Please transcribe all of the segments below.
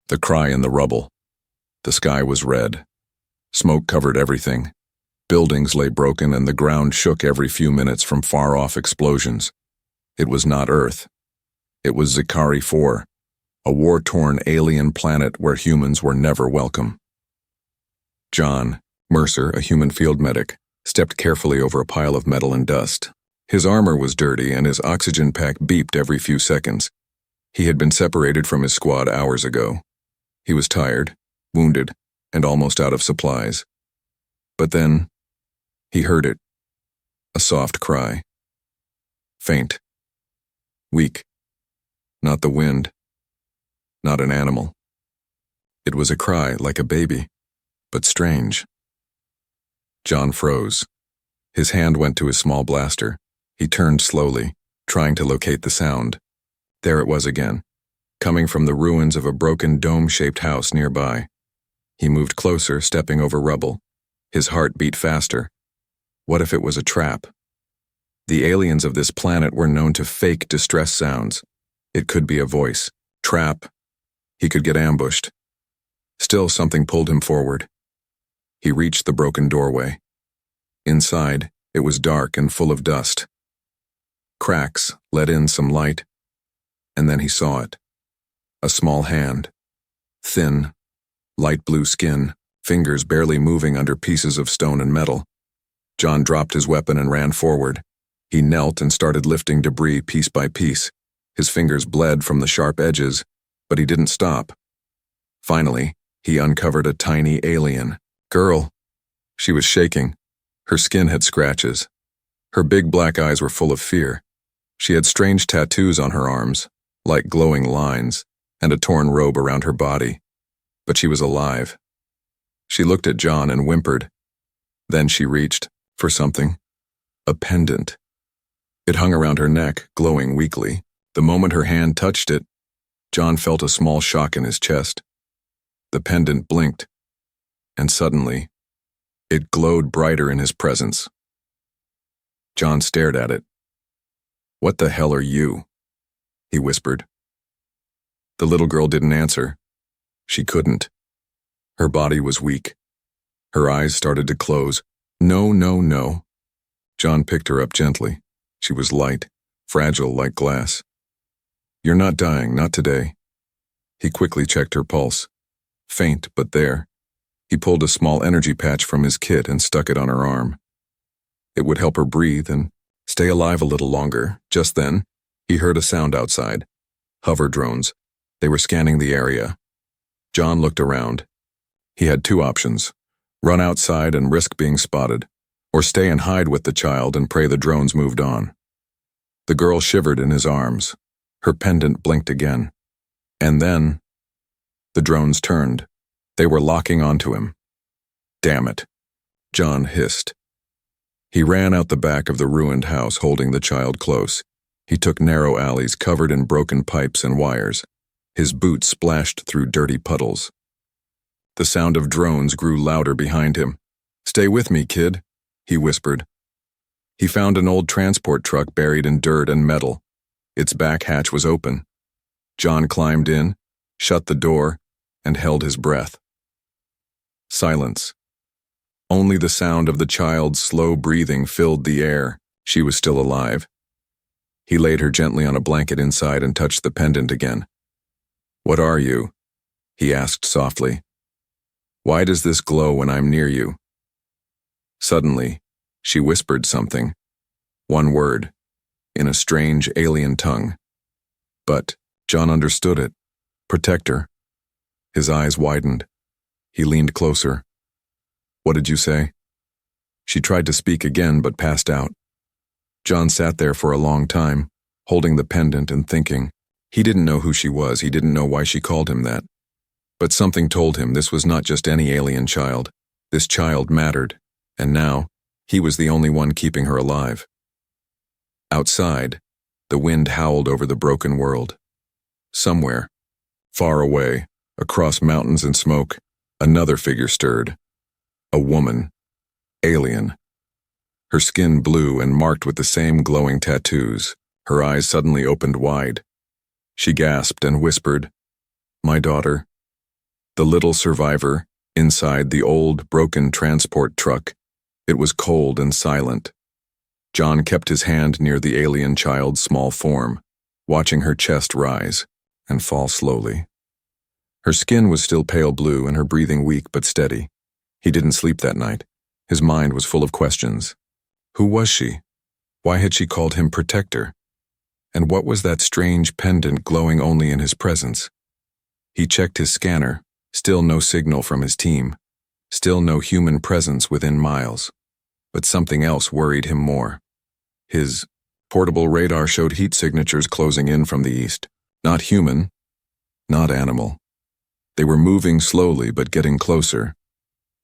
The cry in the rubble. The sky was red. Smoke covered everything. Buildings lay broken and the ground shook every few minutes from far-off explosions. It was not Earth. It was Zikari 4, a war-torn alien planet where humans were never welcome. John Mercer, a human field medic, stepped carefully over a pile of metal and dust. His armor was dirty and his oxygen pack beeped every few seconds. He had been separated from his squad hours ago. He was tired, wounded, and almost out of supplies. But then, he heard it. A soft cry. Faint. Weak. Not the wind. Not an animal. It was a cry like a baby, but strange. John froze. His hand went to his small blaster. He turned slowly, trying to locate the sound. There it was again, coming from the ruins of a broken dome-shaped house nearby. He moved closer, stepping over rubble. His heart beat faster. What if it was a trap? The aliens of this planet were known to fake distress sounds. It could be a voice. Trap. He could get ambushed. Still, something pulled him forward. He reached the broken doorway. Inside, it was dark and full of dust. Cracks let in some light, and then he saw it. A small hand. Thin, light blue skin, fingers barely moving under pieces of stone and metal. John dropped his weapon and ran forward. He knelt and started lifting debris piece by piece. His fingers bled from the sharp edges, but he didn't stop. Finally, he uncovered a tiny alien. Girl. She was shaking. Her skin had scratches. Her big black eyes were full of fear. She had strange tattoos on her arms, like glowing lines, and a torn robe around her body. But she was alive. She looked at John and whimpered. Then she reached for something. A pendant. It hung around her neck, glowing weakly. The moment her hand touched it, John felt a small shock in his chest. The pendant blinked, and suddenly, it glowed brighter in his presence. John stared at it. "What the hell are you?" he whispered. The little girl didn't answer. She couldn't. Her body was weak. Her eyes started to close. No, no, no. John picked her up gently. She was light, fragile like glass. "You're not dying, not today." He quickly checked her pulse. Faint, but there. He pulled a small energy patch from his kit and stuck it on her arm. It would help her breathe and stay alive a little longer. Just then, he heard a sound outside. Hover drones. They were scanning the area. John looked around. He had two options: run outside and risk being spotted, or stay and hide with the child and pray the drones moved on. The girl shivered in his arms. Her pendant blinked again. And then, the drones turned. They were locking onto him. Damn it, John hissed. He ran out the back of the ruined house, holding the child close. He took narrow alleys covered in broken pipes and wires. His boots splashed through dirty puddles. The sound of drones grew louder behind him. "Stay with me, kid," he whispered. He found an old transport truck buried in dirt and metal. Its back hatch was open. John climbed in, shut the door, and held his breath. Silence. Only the sound of the child's slow breathing filled the air. She was still alive. He laid her gently on a blanket inside and touched the pendant again. "What are you?" he asked softly. "Why does this glow when I'm near you?" Suddenly, she whispered something. One word, in a strange alien tongue. But John understood it. Protector. His eyes widened. He leaned closer. "What did you say?" She tried to speak again but passed out. John sat there for a long time, holding the pendant and thinking. He didn't know who she was. He didn't know why she called him that. But something told him this was not just any alien child. This child mattered, and now he was the only one keeping her alive. Outside, the wind howled over the broken world. Somewhere, far away, across mountains and smoke, another figure stirred. A woman. Alien. Her skin blue and marked with the same glowing tattoos. Her eyes suddenly opened wide. She gasped and whispered, "My daughter, The little survivor, inside the old, broken transport truck. It was cold and silent. John kept his hand near the alien child's small form, watching her chest rise and fall slowly. Her skin was still pale blue and her breathing weak but steady. He didn't sleep that night. His mind was full of questions. Who was she? Why had she called him protector? And what was that strange pendant glowing only in his presence? He checked his scanner, still no signal from his team, still no human presence within miles. But something else worried him more. His portable radar showed heat signatures closing in from the east. Not human, not animal. They were moving slowly but getting closer.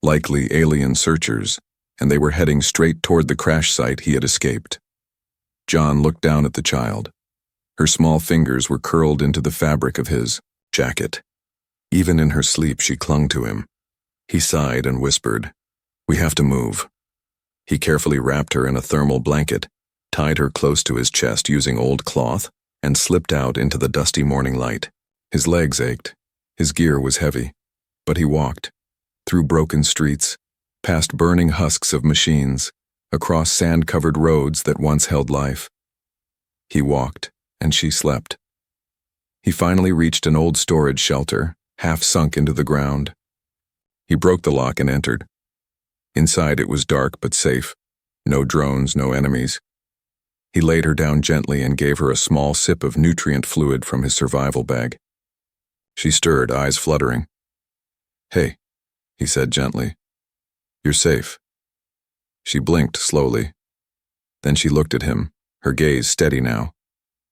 Likely alien searchers, and they were heading straight toward the crash site he had escaped. John looked down at the child. Her small fingers were curled into the fabric of his jacket. Even in her sleep, she clung to him. He sighed and whispered, "We have to move." He carefully wrapped her in a thermal blanket, tied her close to his chest using old cloth, and slipped out into the dusty morning light. His legs ached. His gear was heavy. But he walked, through broken streets, past burning husks of machines, across sand-covered roads that once held life. He walked, and she slept. He finally reached an old storage shelter, half sunk into the ground. He broke the lock and entered. Inside it was dark but safe. No drones, no enemies. He laid her down gently and gave her a small sip of nutrient fluid from his survival bag. She stirred, eyes fluttering. "Hey," he said gently. "You're safe." She blinked slowly. Then she looked at him, her gaze steady now.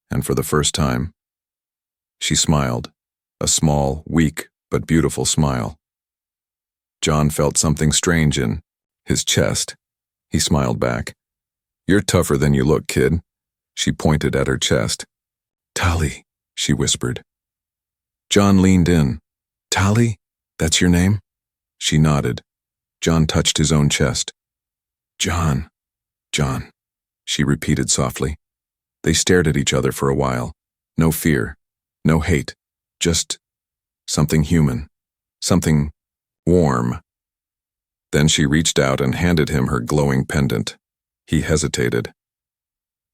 And for the first time, she smiled, a small, weak, but beautiful smile. John felt something strange in his chest. He smiled back. "You're tougher than you look, kid." She pointed at her chest. "Tali," she whispered. John leaned in. "Tali? That's your name?" She nodded. John touched his own chest. John, she repeated softly. They stared at each other for a while. No fear, no hate, just something human, something warm. Then she reached out and handed him her glowing pendant. He hesitated.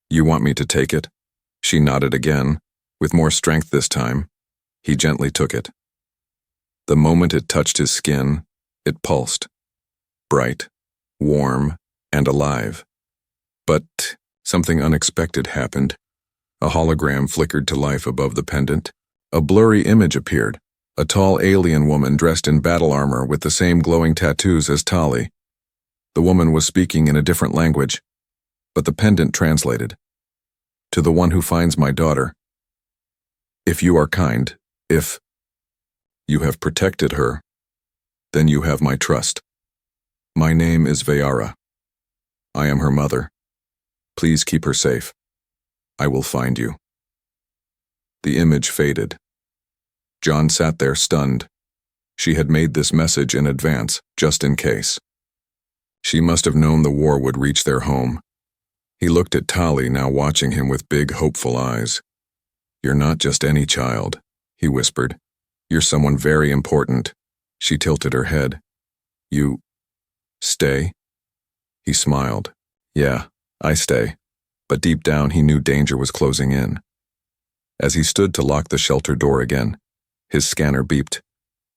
"You want me to take it?" She nodded again, with more strength this time. He gently took it. The moment it touched his skin, it pulsed. Bright, warm, and alive. But something unexpected happened. A hologram flickered to life above the pendant. A blurry image appeared. A tall alien woman dressed in battle armor with the same glowing tattoos as Tali. The woman was speaking in a different language, but the pendant translated. "To the one who finds my daughter. If you are kind, if you have protected her, then you have my trust. My name is Vayara. I am her mother. Please keep her safe. I will find you." The image faded. John sat there stunned. She had made this message in advance, just in case. She must have known the war would reach their home. He looked at Tali, now watching him with big, hopeful eyes. "You're not just any child," he whispered. "You're someone very important." She tilted her head. "You stay?" He smiled. "Yeah, I stay." But deep down he knew danger was closing in. As he stood to lock the shelter door again, his scanner beeped.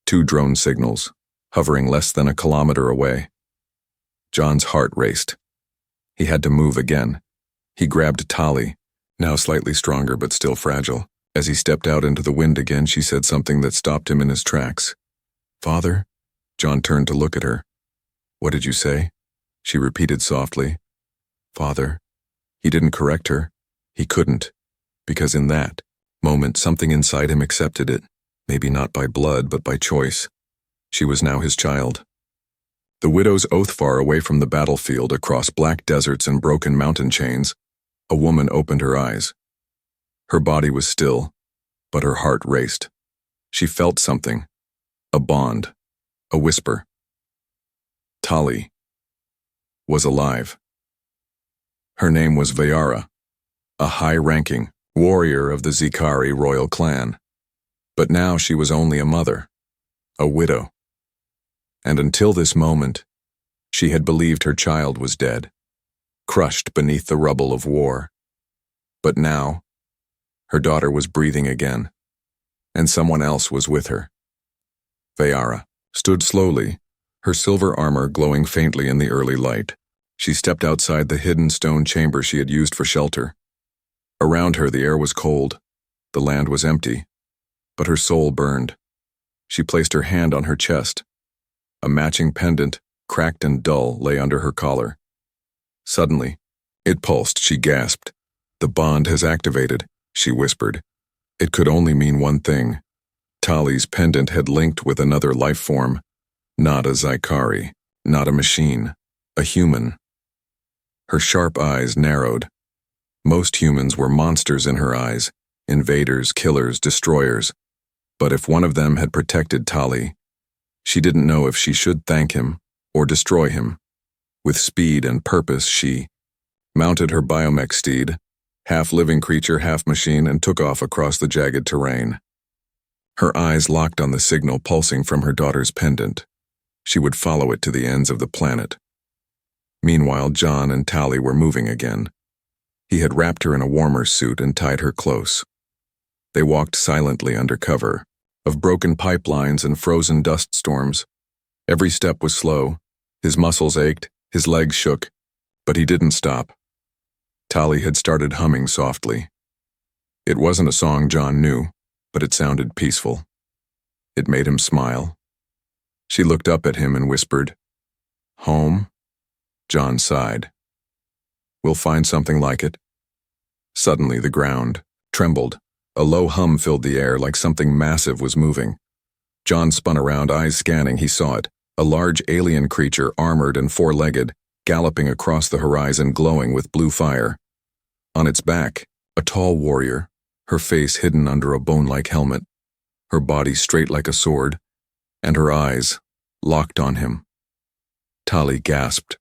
2 drone signals, hovering less than a kilometer away. John's heart raced. He had to move again. He grabbed Tali, now slightly stronger but still fragile. As he stepped out into the wind again, she said something that stopped him in his tracks. "Father?" John turned to look at her. "What did you say?" She repeated softly. "Father." He didn't correct her. He couldn't, because in that moment something inside him accepted it, maybe not by blood but by choice. She was now his child. The widow's oath far away from the battlefield, across black deserts and broken mountain chains, a woman opened her eyes. Her body was still, but her heart raced. She felt something, a bond, a whisper. Tali was alive. Her name was Vayara, a high-ranking warrior of the Zikari royal clan. But now she was only a mother a widow. And until this moment, she had believed her child was dead, crushed beneath the rubble of war. But now, her daughter was breathing again, and someone else was with her. Vayara stood slowly, her silver armor glowing faintly in the early light. She stepped outside the hidden stone chamber she had used for shelter. Around her, the air was cold, the land was empty, but her soul burned. She placed her hand on her chest. A matching pendant, cracked and dull, lay under her collar. Suddenly, it pulsed. She gasped. "The bond has activated," she whispered. It could only mean one thing. Tali's pendant had linked with another life form, not a Zykari, not a machine, a human. Her sharp eyes narrowed. Most humans were monsters in her eyes, invaders, killers, destroyers. But if one of them had protected Tali, she didn't know if she should thank him or destroy him. With speed and purpose, she mounted her biomech steed, half living creature, half machine, and took off across the jagged terrain. Her eyes locked on the signal pulsing from her daughter's pendant. She would follow it to the ends of the planet. Meanwhile, John and Tali were moving again. He had wrapped her in a warmer suit and tied her close. They walked silently under cover of broken pipelines and frozen dust storms. Every step was slow. His muscles ached, his legs shook, but he didn't stop. Tali had started humming softly. It wasn't a song John knew, but it sounded peaceful. It made him smile. She looked up at him and whispered, "Home?" John sighed. "We'll find something like it." Suddenly the ground trembled. A low hum filled the air, like something massive was moving. John spun around, eyes scanning. He saw it, a large alien creature, armored and four-legged, galloping across the horizon, glowing with blue fire. On its back, a tall warrior, her face hidden under a bone-like helmet, her body straight like a sword, and her eyes locked on him. Tali gasped.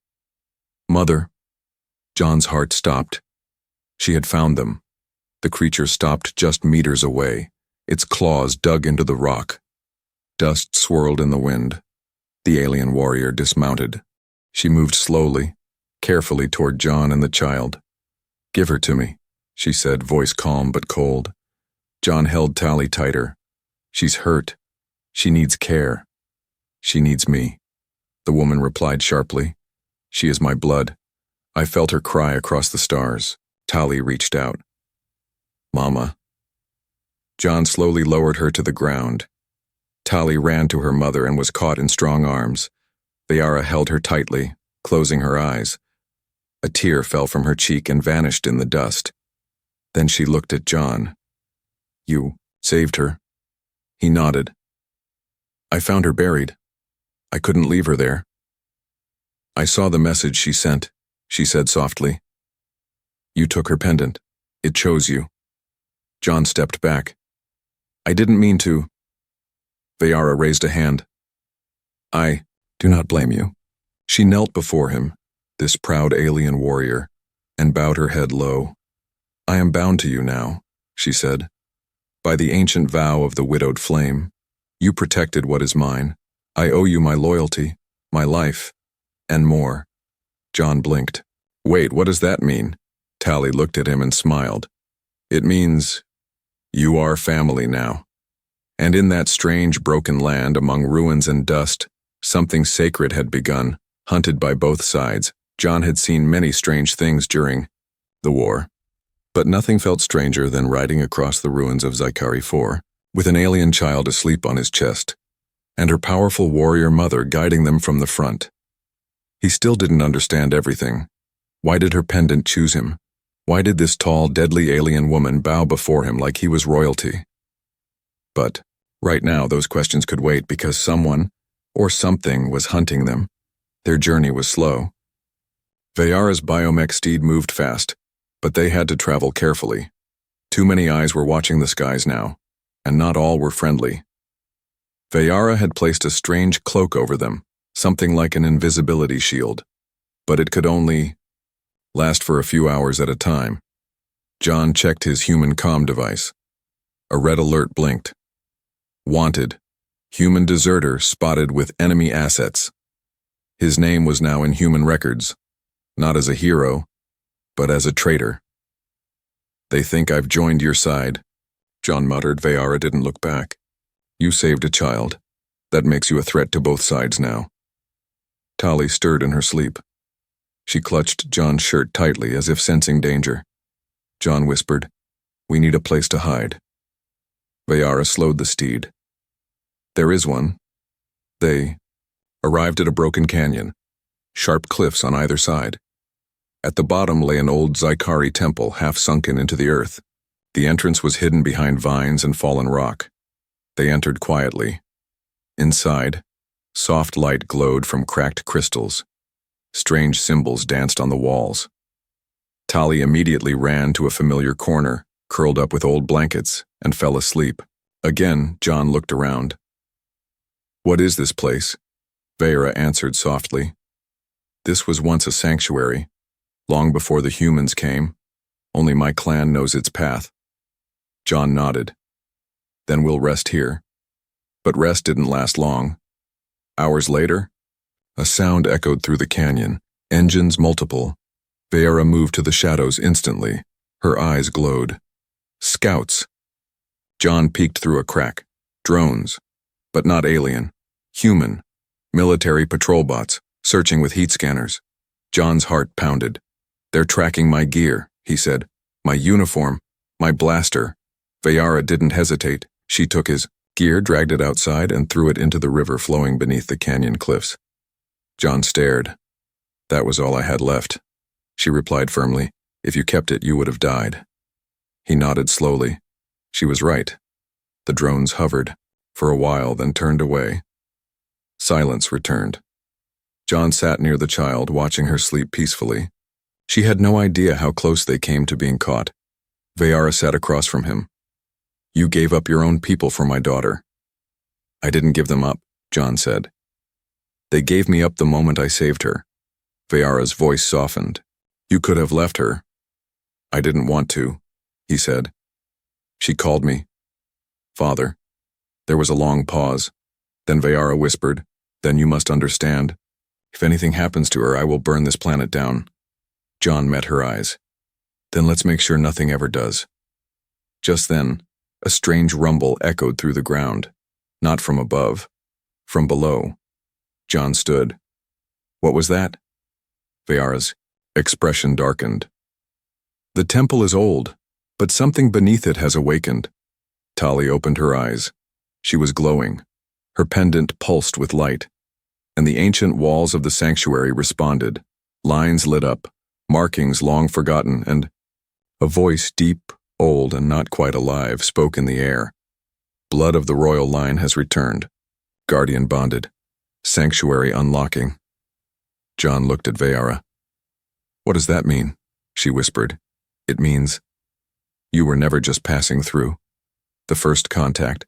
"Mother." John's heart stopped. She had found them. The creature stopped just meters away. Its claws dug into the rock. Dust swirled in the wind. The alien warrior dismounted. She moved slowly, carefully toward John and the child. "Give her to me," she said, voice calm but cold. John held Tali tighter. "She's hurt. She needs care. She needs me," the woman replied sharply. "She is my blood. I felt her cry across the stars." Tali reached out. "Mama." John slowly lowered her to the ground. Tali ran to her mother and was caught in strong arms. Vayara held her tightly, closing her eyes. A tear fell from her cheek and vanished in the dust. Then she looked at John. "You saved her?" He nodded. "I found her buried. I couldn't leave her there." "I saw the message she sent," she said softly. "You took her pendant. It chose you." John stepped back. "I didn't mean to." Vayara raised a hand. "I do not blame you." She knelt before him, this proud alien warrior, and bowed her head low. "I am bound to you now," she said. "By the ancient vow of the widowed flame, you protected what is mine. I owe you my loyalty, my life, and more." John blinked. "Wait, what does that mean?" Tali looked at him and smiled. "It means you are family now." And in that strange, broken land, among ruins and dust, something sacred had begun, hunted by both sides. John had seen many strange things during the war, but nothing felt stranger than riding across the ruins of Zykari 4, with an alien child asleep on his chest, and her powerful warrior mother guiding them from the front. He still didn't understand everything. Why did her pendant choose him? Why did this tall, deadly alien woman bow before him like he was royalty? But right now, those questions could wait because someone or something was hunting them. Their journey was slow. Vayara's biomech steed moved fast, but they had to travel carefully. Too many eyes were watching the skies now, and not all were friendly. Vayara had placed a strange cloak over them, something like an invisibility shield, but it could only last for a few hours at a time. John checked his human comm device. A red alert blinked. "Wanted. Human deserter spotted with enemy assets. His name was now in human records, not as a hero, but as a traitor. They think I've joined your side, John muttered. Vayara didn't look back. You saved a child. That makes you a threat to both sides now. Tali stirred in her sleep. She clutched John's shirt tightly as if sensing danger. John whispered, We need a place to hide. Vayara slowed the steed. There is one. They arrived at a broken canyon, sharp cliffs on either side. At the bottom lay an old Zikari temple half sunken into the earth. The entrance was hidden behind vines and fallen rock. They entered quietly. Inside, soft light glowed from cracked crystals. Strange symbols danced on the walls. Tali immediately ran to a familiar corner, curled up with old blankets, and fell asleep. Again, John looked around. What is this place? Vayara answered softly. This was once a sanctuary, long before the humans came. Only my clan knows its path. John nodded. Then we'll rest here. But rest didn't last long. Hours later, a sound echoed through the canyon, engines multiple. Vayara moved to the shadows instantly. Her eyes glowed. Scouts. John peeked through a crack. Drones. But not alien. Human. Military patrol bots, searching with heat scanners. John's heart pounded. They're tracking my gear, he said. My uniform. My blaster. Vayara didn't hesitate. She took his gear, dragged it outside, and threw it into the river flowing beneath the canyon cliffs. John stared. That was all I had left. She replied firmly, If you kept it, you would have died. He nodded slowly. She was right. The drones hovered, for a while, then turned away. Silence returned. John sat near the child, watching her sleep peacefully. She had no idea how close they came to being caught. Vayara sat across from him. You gave up your own people for my daughter. I didn't give them up, John said. They gave me up the moment I saved her. Vayara's voice softened. You could have left her. I didn't want to, he said. She called me. Father. There was a long pause. Then Vayara whispered, Then you must understand. If anything happens to her, I will burn this planet down. John met her eyes. Then let's make sure nothing ever does. Just then, a strange rumble echoed through the ground. Not from above. From below. John stood. What was that? Vayara's expression darkened. The temple is old, but something beneath it has awakened. Tali opened her eyes. She was glowing. Her pendant pulsed with light, and the ancient walls of the sanctuary responded. Lines lit up, markings long forgotten, and a voice deep, old, and not quite alive spoke in the air. Blood of the royal line has returned. Guardian bonded. Sanctuary unlocking. John looked at Vayara. What does that mean? She whispered. It means you were never just passing through. The first contact.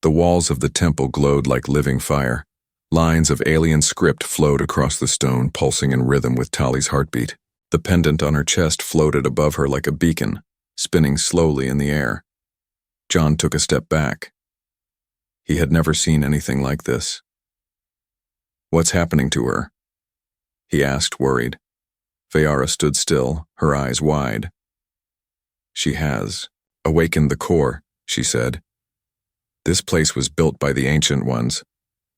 The walls of the temple glowed like living fire. Lines of alien script flowed across the stone, pulsing in rhythm with Tali's heartbeat. The pendant on her chest floated above her like a beacon, spinning slowly in the air. John took a step back. He had never seen anything like this. What's happening to her? He asked, worried. Vayara stood still, her eyes wide. She has awakened the core, she said. This place was built by the ancient ones,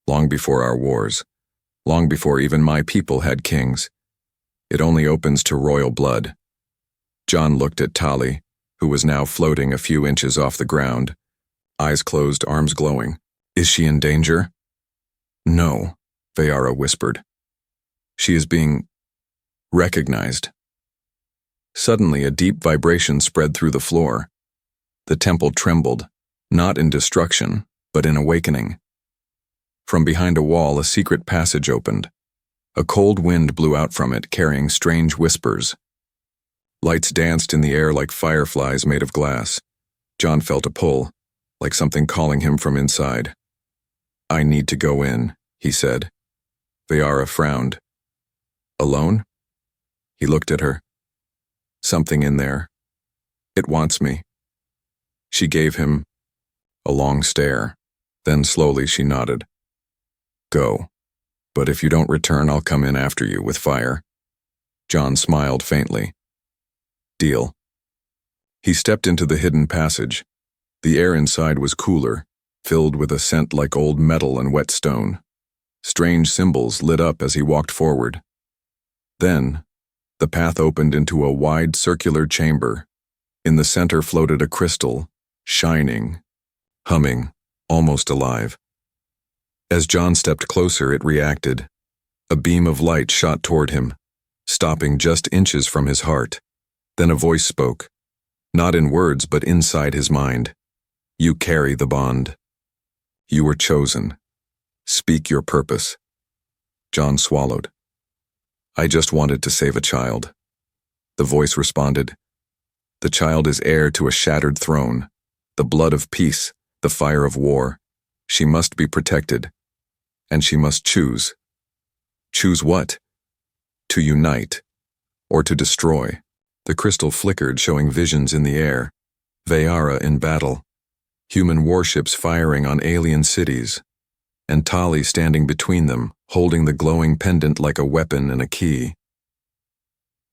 long before our wars, long before even my people had kings. It only opens to royal blood. John looked at Tali, who was now floating a few inches off the ground, eyes closed, arms glowing. Is she in danger? No, Vayara whispered. She is being recognized. Suddenly, a deep vibration spread through the floor. The temple trembled, not in destruction, but in awakening. From behind a wall, a secret passage opened. A cold wind blew out from it, carrying strange whispers. Lights danced in the air like fireflies made of glass. John felt a pull, like something calling him from inside. I need to go in, he said. Vayara frowned. Alone? He looked at her. Something in there. It wants me. She gave him a long stare. Then slowly she nodded. Go. But if you don't return, I'll come in after you with fire. John smiled faintly. Deal. He stepped into the hidden passage. The air inside was cooler, filled with a scent like old metal and wet stone. Strange symbols lit up as he walked forward. Then, the path opened into a wide circular chamber. In the center floated a crystal, shining, humming, almost alive. As John stepped closer, it reacted. A beam of light shot toward him, stopping just inches from his heart. Then a voice spoke, not in words but inside his mind. You carry the bond. You were chosen. Speak your purpose. John swallowed. I just wanted to save a child. The voice responded. The child is heir to a shattered throne, the blood of peace, the fire of war. She must be protected. And she must choose. Choose what? To unite, or to destroy. The crystal flickered, showing visions in the air. Vayara in battle. Human warships firing on alien cities. And Tali standing between them, holding the glowing pendant like a weapon and a key.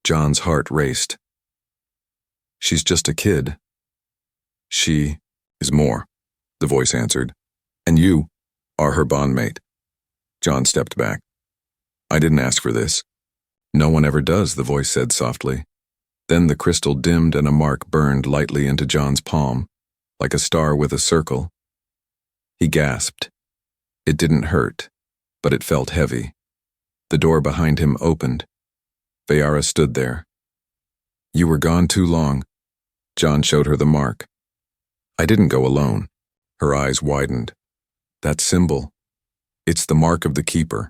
John's heart raced. She's just a kid. She is more, the voice answered. And you are her bondmate. John stepped back. I didn't ask for this. No one ever does, the voice said softly. Then the crystal dimmed and a mark burned lightly into John's palm, like a star with a circle. He gasped. It didn't hurt, but it felt heavy. The door behind him opened. Vayara stood there. You were gone too long. John showed her the mark. I didn't go alone. Her eyes widened. That symbol. It's the mark of the keeper.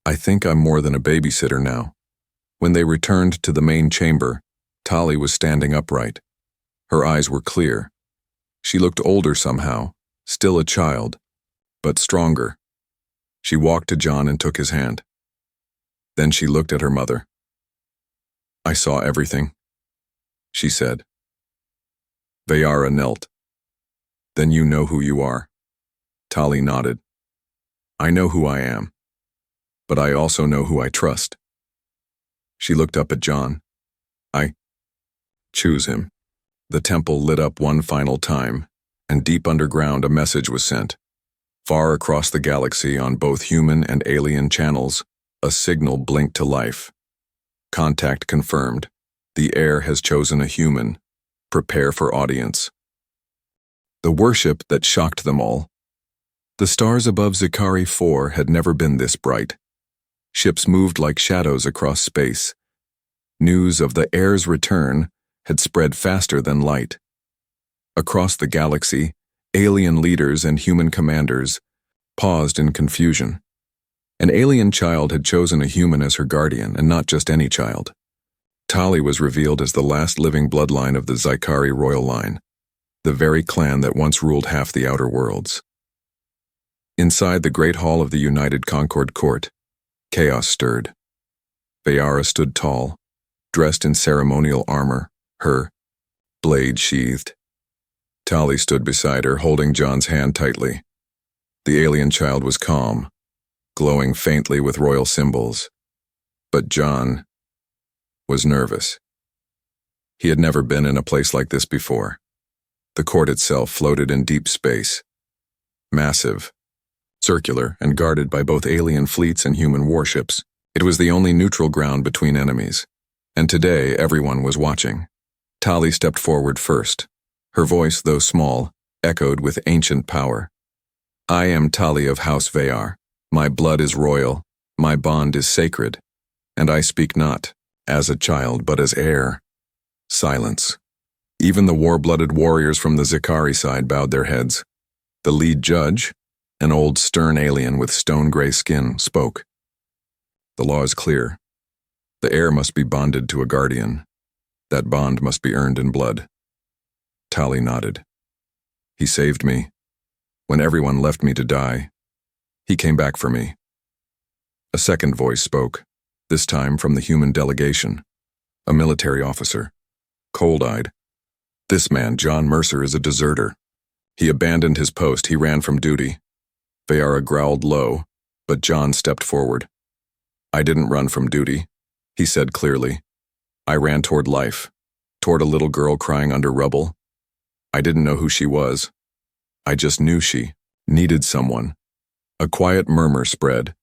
I think I'm more than a babysitter now. When they returned to the main chamber, Tali was standing upright. Her eyes were clear. She looked older somehow, still a child, but stronger. She walked to John and took his hand. Then she looked at her mother. I saw everything, she said. Vayara knelt. Then you know who you are. Tali nodded. I know who I am, but I also know who I trust. She looked up at John. I choose him. The temple lit up one final time, and deep underground a message was sent. Far across the galaxy on both human and alien channels, a signal blinked to life. Contact confirmed. The heir has chosen a human. Prepare for audience. The worship that shocked them all. The stars above Zikari 4 had never been this bright. Ships moved like shadows across space. News of the heir's return had spread faster than light. Across the galaxy, alien leaders and human commanders paused in confusion. An alien child had chosen a human as her guardian, and not just any child. Tali was revealed as the last living bloodline of the Zikari royal line, the very clan that once ruled half the outer worlds. Inside the great hall of the United Concord Court, chaos stirred. Vayara stood tall, dressed in ceremonial armor, her blade sheathed. Tali stood beside her, holding John's hand tightly. The alien child was calm, glowing faintly with royal symbols. But John was nervous. He had never been in a place like this before. The court itself floated in deep space, massive, circular, and guarded by both alien fleets and human warships. It was the only neutral ground between enemies. And today, everyone was watching. Tali stepped forward first. Her voice, though small, echoed with ancient power. I am Tali of House Vayar. My blood is royal. My bond is sacred. And I speak not as a child, but as heir. Silence. Even the war-blooded warriors from the Zikari side bowed their heads. The lead judge, an old stern alien with stone-gray skin, spoke. The law is clear. The heir must be bonded to a guardian. That bond must be earned in blood. Tali nodded. He saved me. When everyone left me to die, he came back for me. A second voice spoke, this time from the human delegation. A military officer. Cold-eyed. This man, John Mercer, is a deserter. He abandoned his post. He ran from duty. Vayara growled low, but John stepped forward. I didn't run from duty, he said clearly. I ran toward life, toward a little girl crying under rubble. I didn't know who she was. I just knew she needed someone. A quiet murmur spread.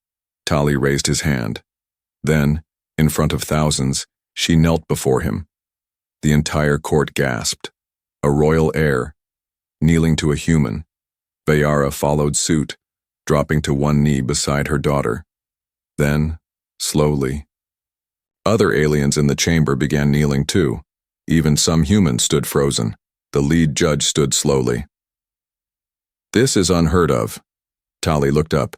Tali raised his hand. Then, in front of thousands, she knelt before him. The entire court gasped. A royal heir, kneeling to a human. Vayara followed suit, dropping to one knee beside her daughter. Then, slowly, other aliens in the chamber began kneeling too. Even some humans stood frozen. The lead judge stood slowly. This is unheard of. Tali looked up.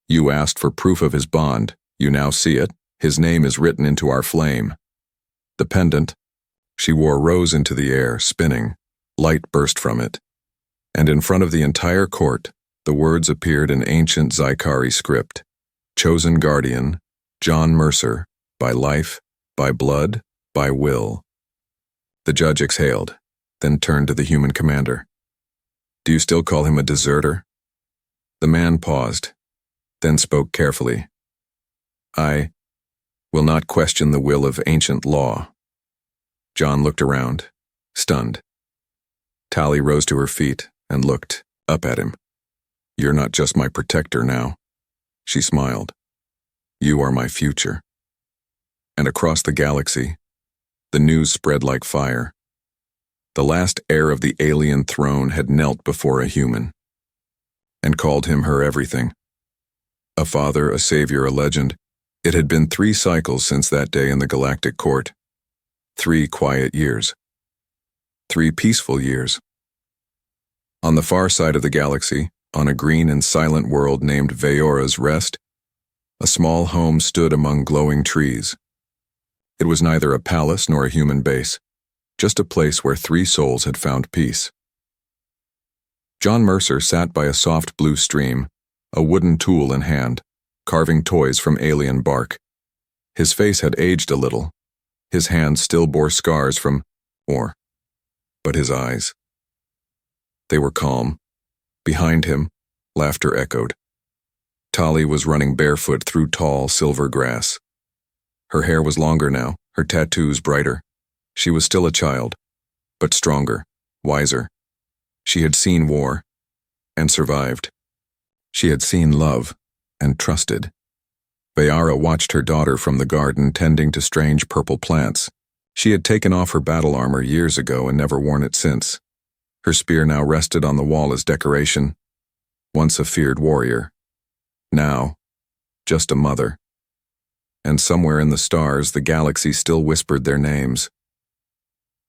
You asked for proof of his bond. You now see it. His name is written into our flame. The pendant she wore rose into the air, spinning. Light burst from it. And in front of the entire court, the words appeared in ancient Zykari script. Chosen guardian, John Mercer, by life, by blood, by will. The judge exhaled, then turned to the human commander. Do you still call him a deserter? The man paused, then spoke carefully. I will not question the will of ancient law. John looked around, stunned. Tali rose to her feet and looked up at him. You're not just my protector now. She smiled. You are my future. And across the galaxy, the news spread like fire. The last heir of the alien throne had knelt before a human and called him her everything. A father, a savior, a legend. It had been 3 cycles since that day in the galactic court. 3 quiet years. 3 peaceful years. On the far side of the galaxy, on a green and silent world named Vayora's Rest, a small home stood among glowing trees. It was neither a palace nor a human base, just a place where 3 souls had found peace. John Mercer sat by a soft blue stream, a wooden tool in hand, carving toys from alien bark. His face had aged a little. His hands still bore scars from war. But his eyes, they were calm. Behind him, laughter echoed. Tali was running barefoot through tall silver grass. Her hair was longer now, her tattoos brighter. She was still a child, but stronger, wiser. She had seen war and survived. She had seen love and trusted. Vayara watched her daughter from the garden tending to strange purple plants. She had taken off her battle armor years ago and never worn it since. Her spear now rested on the wall as decoration. Once a feared warrior. Now, just a mother. And somewhere in the stars, the galaxy still whispered their names.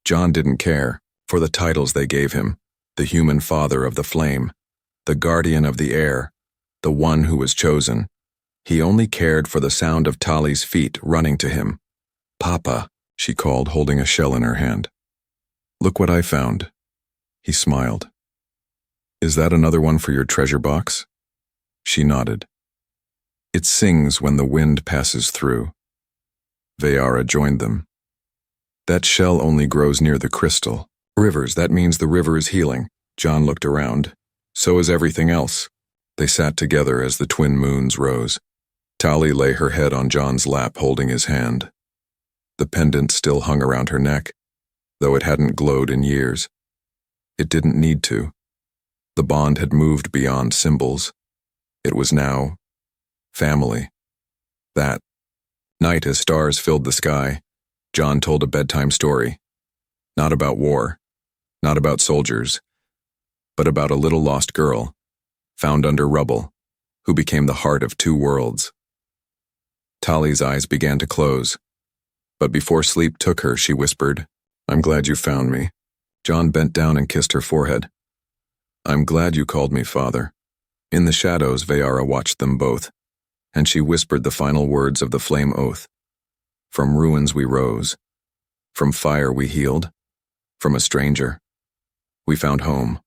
John didn't care for the titles they gave him. The human father of the flame, the guardian of the air, the one who was chosen. He only cared for the sound of Tali's feet running to him. Papa, she called, holding a shell in her hand. Look what I found. He smiled. Is that another one for your treasure box? She nodded. It sings when the wind passes through. Vayara joined them. That shell only grows near the crystal. Rivers, that means the river is healing. John looked around. So is everything else. They sat together as the twin moons rose. Tali lay her head on John's lap, holding his hand. The pendant still hung around her neck, though it hadn't glowed in years. It didn't need to. The bond had moved beyond symbols. It was now family. That night, as stars filled the sky, John told a bedtime story. Not about war, not about soldiers, but about a little lost girl, found under rubble, who became the heart of 2 worlds. Tali's eyes began to close, but before sleep took her, she whispered, I'm glad you found me. John bent down and kissed her forehead. I'm glad you called me father. In the shadows, Vayara watched them both, and she whispered the final words of the flame oath. From ruins we rose. From fire we healed. From a stranger, we found home.